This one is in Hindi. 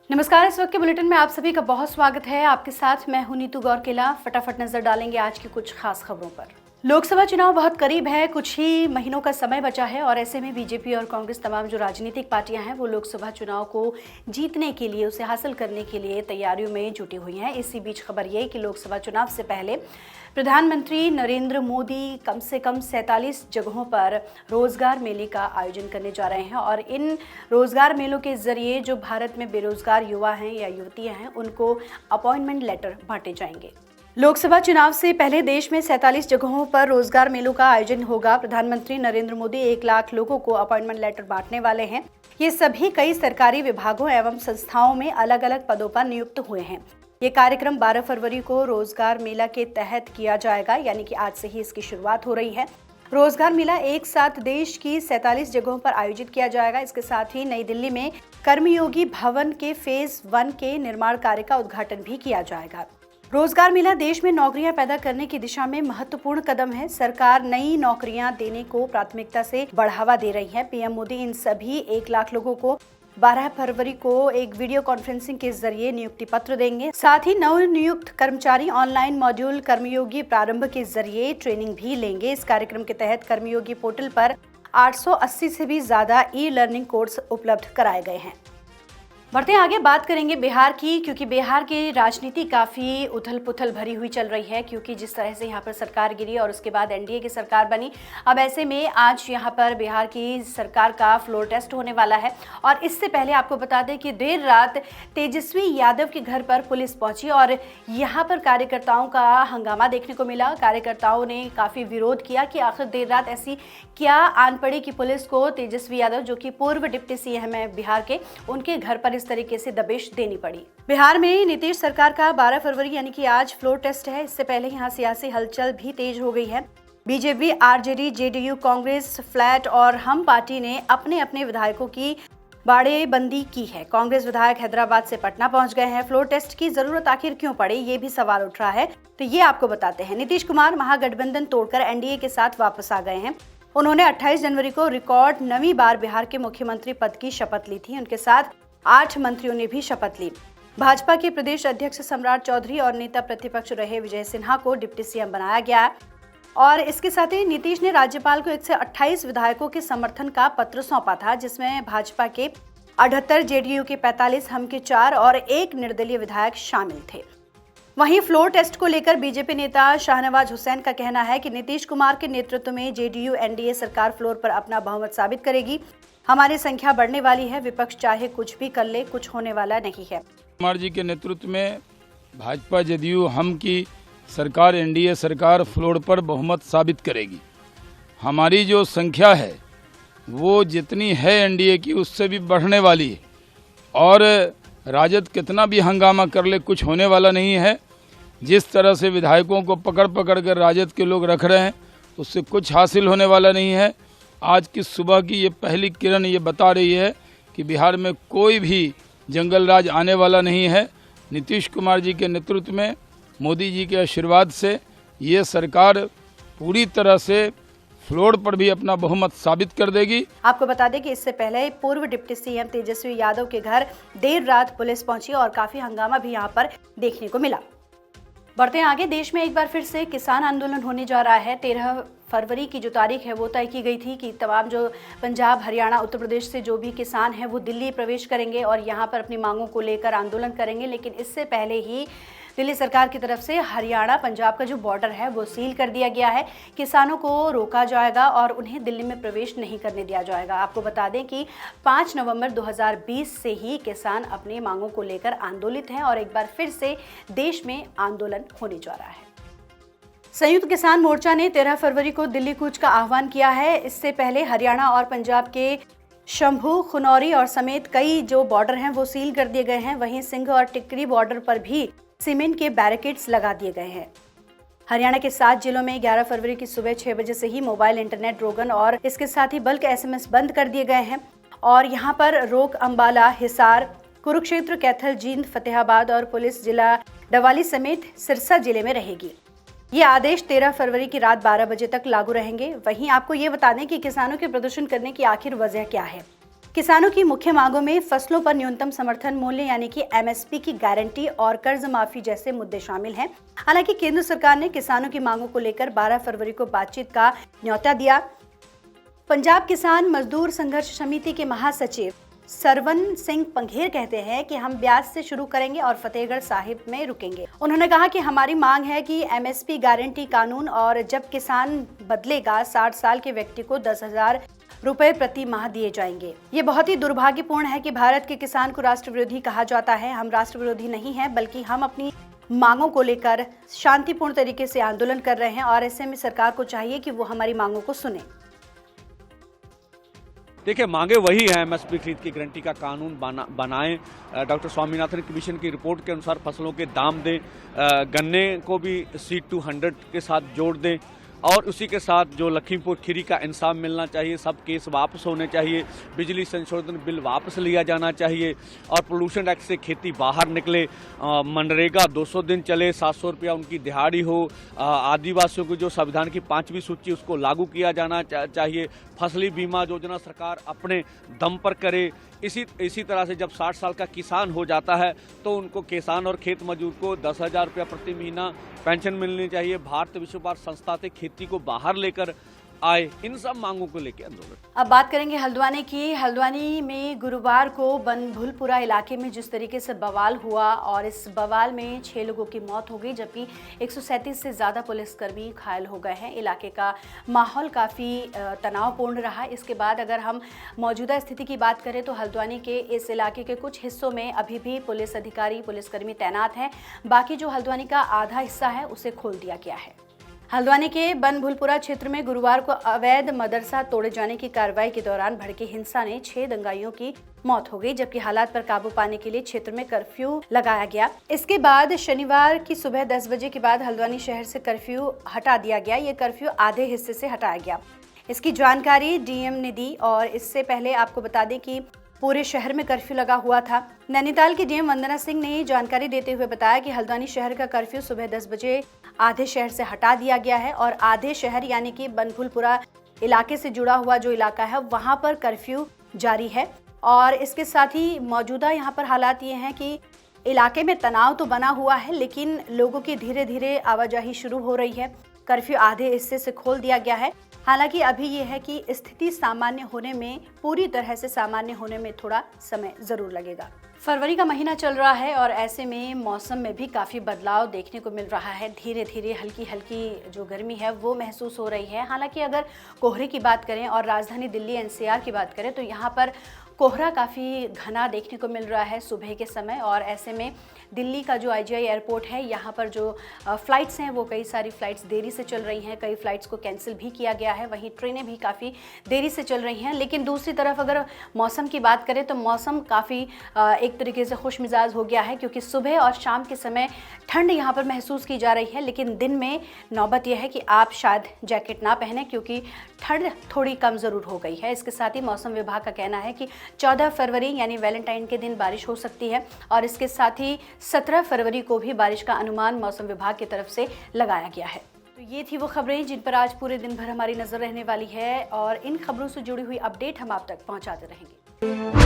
नमस्कार। इस वक्त के बुलेटिन में आप सभी का बहुत स्वागत है। आपके साथ मैं हूं नीतू गौरकिला। फटाफट नजर डालेंगे आज की कुछ खास खबरों पर। लोकसभा चुनाव बहुत करीब है, कुछ ही महीनों का समय बचा है और ऐसे में बीजेपी और कांग्रेस तमाम जो राजनीतिक पार्टियां हैं वो लोकसभा चुनाव को जीतने के लिए, उसे हासिल करने के लिए तैयारियों में जुटी हुई हैं। इसी बीच खबर यह कि लोकसभा चुनाव से पहले प्रधानमंत्री नरेंद्र मोदी कम से कम 47 जगहों पर रोजगार मेले का आयोजन करने जा रहे हैं और इन रोजगार मेलों के जरिए जो भारत में बेरोजगार युवा हैं या युवतियां हैं उनको अपॉइंटमेंट लेटर बांटे जाएंगे। लोकसभा चुनाव से पहले देश में 47 जगहों पर रोजगार मेलों का आयोजन होगा। प्रधानमंत्री नरेंद्र मोदी 1 लाख लोगों को अपॉइंटमेंट लेटर बांटने वाले हैं। ये सभी कई सरकारी विभागों एवं संस्थाओं में अलग अलग पदों पर नियुक्त हुए हैं। ये कार्यक्रम 12 फरवरी को रोजगार मेला के तहत किया जाएगा, यानी कि आज से ही इसकी शुरुआत हो रही है। रोजगार मेला एक साथ देश की 47 जगहों पर आयोजित किया जाएगा। इसके साथ ही नई दिल्ली में कर्मयोगी भवन के फेज 1 के निर्माण कार्य का उद्घाटन भी किया जाएगा। रोजगार मेला देश में नौकरियां पैदा करने की दिशा में महत्वपूर्ण कदम है। सरकार नई नौकरियां देने को प्राथमिकता से बढ़ावा दे रही है। पीएम मोदी इन सभी 1 लाख लोगों को 12 फरवरी को एक वीडियो कॉन्फ्रेंसिंग के जरिए नियुक्ति पत्र देंगे। साथ ही नव नियुक्त कर्मचारी ऑनलाइन मॉड्यूल कर्मयोगी प्रारंभ के जरिए ट्रेनिंग भी लेंगे। इस कार्यक्रम के तहत कर्मयोगी पोर्टल पर 880 से भी ज्यादा ई लर्निंग कोर्स उपलब्ध कराए गए हैं। बढ़ते आगे बात करेंगे बिहार की, क्योंकि बिहार की राजनीति काफ़ी उथल पुथल भरी हुई चल रही है। क्योंकि जिस तरह से यहाँ पर सरकार गिरी और उसके बाद एनडीए की सरकार बनी, अब ऐसे में आज यहाँ पर बिहार की सरकार का फ्लोर टेस्ट होने वाला है। और इससे पहले आपको बता दें कि देर रात तेजस्वी यादव के घर पर पुलिस पहुंची और यहाँ पर कार्यकर्ताओं का हंगामा देखने को मिला। कार्यकर्ताओं ने काफ़ी विरोध किया कि आखिर देर रात ऐसी क्या आन पड़ी कि पुलिस को तेजस्वी यादव, जो कि पूर्व डिप्टी सीएम है बिहार के, उनके घर पर इस तरीके से दबिश देनी पड़ी। बिहार में नीतीश सरकार का 12 फरवरी यानी कि आज फ्लोर टेस्ट है। इससे पहले यहाँ सियासी हलचल भी तेज हो गई है। BJP, RJD, JDU, Congress, flat और हम पार्टी ने अपने अपने विधायकों की बाड़ेबंदी की है। कांग्रेस विधायक हैदराबाद से पटना पहुंच गए हैं। फ्लोर टेस्ट की जरूरत आखिर क्यों पड़ी, ये भी सवाल उठ रहा है, तो ये आपको बताते हैं। नीतीश कुमार महागठबंधन तोड़कर एनडीए के साथ वापस आ गए हैं। उन्होंने 28 जनवरी को रिकॉर्ड 9वीं बार बिहार के मुख्यमंत्री पद की शपथ ली थी। उनके साथ 8 मंत्रियों ने भी शपथ ली। भाजपा के प्रदेश अध्यक्ष सम्राट चौधरी और नेता प्रतिपक्ष रहे विजय सिन्हा को डिप्टी सीएम बनाया गया और इसके साथ ही नीतीश ने राज्यपाल को 128 विधायकों के समर्थन का पत्र सौंपा था, जिसमें भाजपा के 78, जेडीयू के 45, हम के 4 और 1 निर्दलीय विधायक शामिल थे। वहीं फ्लोर टेस्ट को लेकर बीजेपी नेता शाहनवाज हुसैन का कहना है कि नीतीश कुमार के नेतृत्व में जेडीयू एनडीए सरकार फ्लोर पर अपना बहुमत साबित करेगी। हमारी संख्या बढ़ने वाली है, विपक्ष चाहे कुछ भी कर ले, कुछ होने वाला नहीं है। कुमार जी के नेतृत्व में भाजपा जेडीयू हम की सरकार, एनडीए सरकार फ्लोर पर बहुमत साबित करेगी। हमारी जो संख्या है वो जितनी है एनडीए की उससे भी बढ़ने वाली है और राजद कितना भी हंगामा कर ले कुछ होने वाला नहीं है। जिस तरह से विधायकों को पकड़ पकड़ कर राजद के लोग रख रहे हैं उससे कुछ हासिल होने वाला नहीं है। आज की सुबह की ये पहली किरण ये बता रही है कि बिहार में कोई भी जंगल राज आने वाला नहीं है। नीतीश कुमार जी के नेतृत्व में, मोदी जी के आशीर्वाद से ये सरकार पूरी तरह से फ्लोर पर भी अपना बहुमत साबित कर देगी। आपको बता दें कि इससे पहले पूर्व डिप्टी सीएम तेजस्वी यादव के घर देर रात पुलिस पहुंची और काफी हंगामा भी यहां पर देखने को मिला। बढ़ते हैं आगे। देश में एक बार फिर से किसान आंदोलन होने जा रहा है। 13 फरवरी की जो तारीख है वो तय की गई थी कि तमाम जो पंजाब, हरियाणा, उत्तर प्रदेश से जो भी किसान हैं वो दिल्ली प्रवेश करेंगे और यहाँ पर अपनी मांगों को लेकर आंदोलन करेंगे। लेकिन इससे पहले ही दिल्ली सरकार की तरफ से हरियाणा पंजाब का जो बॉर्डर है वो सील कर दिया गया है। किसानों को रोका जाएगा और उन्हें दिल्ली में प्रवेश नहीं करने दिया जाएगा। आपको बता दें कि 5 नवंबर 2020 से ही किसान अपनी मांगों को लेकर आंदोलित हैं और एक बार फिर से देश में आंदोलन होने जा रहा है। संयुक्त किसान मोर्चा ने 13 फरवरी को दिल्ली कूच का आह्वान किया है। इससे पहले हरियाणा और पंजाब के शंभू, खुनौरी और समेत कई जो बॉर्डर हैं वो सील कर दिए गए हैं। वहीं सिंध और टिकरी बॉर्डर पर भी सीमेंट के बैरिकेड्स लगा दिए गए हैं। हरियाणा के 7 जिलों में 11 फरवरी की सुबह 6 बजे से ही मोबाइल इंटरनेट, रोगन और इसके साथ ही बल्क एसएमएस बंद कर दिए गए हैं और यहाँ पर रोक अंबाला, हिसार, कुरुक्षेत्र, कैथल, जींद, फतेहाबाद और पुलिस जिला डवाली समेत सिरसा जिले में रहेगी। ये आदेश 13 फरवरी की रात 12 बजे तक लागू रहेंगे। वहीं आपको ये बता दें कि किसानों के प्रदर्शन करने की आखिर वजह क्या है। किसानों की मुख्य मांगों में फसलों पर न्यूनतम समर्थन मूल्य यानी कि एमएसपी की गारंटी और कर्ज माफी जैसे मुद्दे शामिल हैं। हालांकि केंद्र सरकार ने किसानों की मांगों को लेकर 12 फरवरी को बातचीत का न्योता दिया। पंजाब किसान मजदूर संघर्ष समिति के महासचिव सरवन सिंह पंघेर कहते हैं कि हम ब्यास से शुरू करेंगे और फतेहगढ़ साहिब में रुकेंगे। उन्होंने कहा कि हमारी मांग है कि एमएसपी गारंटी कानून और जब किसान बदलेगा 60 साल के व्यक्ति को 10,000 रुपए प्रति माह दिए जाएंगे। ये बहुत ही दुर्भाग्यपूर्ण है कि भारत के किसान को राष्ट्र विरोधी कहा जाता है। हम राष्ट्र विरोधी नहीं हैं, बल्कि हम अपनी मांगों को लेकर शांतिपूर्ण तरीके से आंदोलन कर रहे हैं और ऐसे में सरकार को चाहिए कि वो हमारी मांगों को सुने। देखिए, मांगे वही है, एमएसपी खरीद की गारंटी का कानून बनाएं। डॉक्टर स्वामीनाथन कमीशन की रिपोर्ट के अनुसार फसलों के दाम दें, गन्ने को भी C200 के साथ जोड़ दें और उसी के साथ जो लखीमपुर खीरी का इंसाफ मिलना चाहिए, सब केस वापस होने चाहिए, बिजली संशोधन बिल वापस लिया जाना चाहिए और पोल्यूशन एक्ट से खेती बाहर निकले, मनरेगा 200 दिन चले, 700 रुपया उनकी दिहाड़ी हो, आदिवासियों की जो संविधान की 5वीं सूची उसको लागू किया जाना चाहिए, फसली बीमा योजना सरकार अपने दम पर करे। इसी तरह से जब 60 साल का किसान हो जाता है तो उनको किसान और खेत मजदूर को 10,000 रुपया प्रति महीना पेंशन मिलनी चाहिए। भारत विश्व व्यापार संस्था से खेती को बाहर लेकर आए। इन सब मांगों को लेकर आंदोलन। अब बात करेंगे हल्द्वानी की। हल्द्वानी में गुरुवार को बनभुलपुरा इलाके में जिस तरीके से बवाल हुआ और इस बवाल में 6 लोगों की मौत हो गई, जबकि 137 से ज़्यादा पुलिसकर्मी घायल हो गए हैं। इलाके का माहौल काफ़ी तनावपूर्ण रहा। इसके बाद अगर हम मौजूदा स्थिति की बात करें तो हल्द्वानी के इस इलाके के कुछ हिस्सों में अभी भी पुलिस अधिकारी, पुलिसकर्मी तैनात हैं। बाकी जो हल्द्वानी का आधा हिस्सा है उसे खोल दिया गया है। हल्द्वानी के बनभुलपुरा क्षेत्र में गुरुवार को अवैध मदरसा तोड़े जाने की कार्रवाई के दौरान भड़की हिंसा ने 6 दंगाइयों की मौत हो गई, जबकि हालात पर काबू पाने के लिए क्षेत्र में कर्फ्यू लगाया गया। इसके बाद शनिवार की सुबह 10 बजे के बाद हल्द्वानी शहर से कर्फ्यू हटा दिया गया। ये कर्फ्यू आधे हिस्से से हटाया गया। इसकी जानकारी डीएम ने दी और इससे पहले आपको बता दें कि पूरे शहर में कर्फ्यू लगा हुआ था। नैनीताल की डीएम वंदना सिंह ने जानकारी देते हुए बताया कि हल्द्वानी शहर का कर्फ्यू सुबह 10 बजे आधे शहर से हटा दिया गया है और आधे शहर यानी कि बनभुलपुरा इलाके से जुड़ा हुआ जो इलाका है वहां पर कर्फ्यू जारी है। और इसके साथ ही मौजूदा यहाँ पर हालात ये हैं कि इलाके में तनाव तो बना हुआ है, लेकिन लोगों की धीरे धीरे आवाजाही शुरू हो रही है। कर्फ्यू आधे हिस्से से खोल दिया गया है। हालांकि अभी ये है कि स्थिति सामान्य होने में, पूरी तरह से सामान्य होने में थोड़ा समय जरूर लगेगा। फरवरी का महीना चल रहा है और ऐसे में मौसम में भी काफ़ी बदलाव देखने को मिल रहा है। धीरे धीरे हल्की हल्की जो गर्मी है वो महसूस हो रही है। हालांकि अगर कोहरे की बात करें और राजधानी दिल्ली एनसीआर की बात करें तो यहाँ पर कोहरा काफ़ी घना देखने को मिल रहा है सुबह के समय। और ऐसे में दिल्ली का जो आईजीआई एयरपोर्ट है, यहाँ पर जो फ़्लाइट्स हैं वो कई सारी फ़्लाइट्स देरी से चल रही हैं। कई फ़्लाइट्स को कैंसिल भी किया गया है। वहीं ट्रेनें भी काफ़ी देरी से चल रही हैं। लेकिन दूसरी तरफ अगर मौसम की बात करें तो मौसम काफ़ी एक तरीके से खुश मिजाज हो गया है, क्योंकि सुबह और शाम के समय ठंड यहाँ पर महसूस की जा रही है। लेकिन दिन में नौबत यह है कि आप शायद जैकेट ना पहने, क्योंकि ठंड थोड़ी कम ज़रूर हो गई है। इसके साथ ही मौसम विभाग का कहना है कि 14 फरवरी यानी वैलेंटाइन के दिन बारिश हो सकती है और इसके साथ ही 17 फरवरी को भी बारिश का अनुमान मौसम विभाग की तरफ से लगाया गया है। तो ये थी वो खबरें जिन पर आज पूरे दिन भर हमारी नज़र रहने वाली है और इन खबरों से जुड़ी हुई अपडेट हम आप तक पहुंचाते रहेंगे।